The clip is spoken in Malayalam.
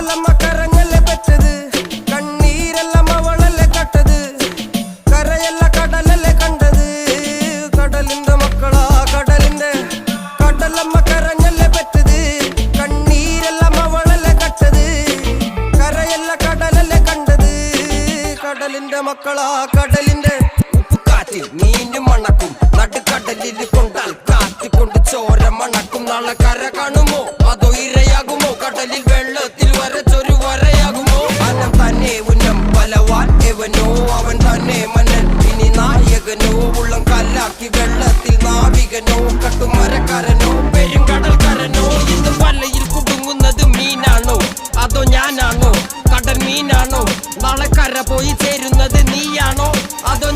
കടലമ്മ കരഞ്ഞല്ലേ പെറ്റത്, കണ്ണീരെല്ലാം അവളല്ലേ കട്ടത്, കരയല്ല കടലല്ലേ കണ്ടത്. കടലിന്റെ മക്കളാ കടലിന്റെ, കടലമ്മ കരഞ്ഞല്ലേ പെറ്റത്, കണ്ണീരെല്ലാം അവളല്ലേ കട്ടത്, കരയല്ല കടലല്ലേ കണ്ടത്. കടലിന്റെ മക്കളാ കടലിന്റെ. ഉപ്പുകാറ്റിൽ മീനും മണക്കും, നടുക്കടലിൽ കൊണ്ടാൽ കാറ്റിക്കൊണ്ട് ചോര മണക്കും. നാളെ കര കാണുമോ അതോ ഇരയാകുമോ, കടലിൽ വെള്ളത്തിൽ വരച്ചൊരു വരയാകുമോ. അനം തന്നെ ഉന്നം ബലവാൻ എവനോ, അവൻ തന്നെ മന്നൻ ഇനി നായകനോ. ഉള്ളം കല്ലാക്കി വെള്ളത്തിൽ നാവികനോ, കട്ടുമരക്കാരനോ പെരുങ്കടൽക്കാരനോ. ഇന്ന് വലയിൽ കുടുങ്ങുന്നത് മീനാണോ അതോ ഞാനാണോ, കടൽ മീനാണോ. നാളെ കര പോയി ചേരുന്നത് നീയാണോ അതോ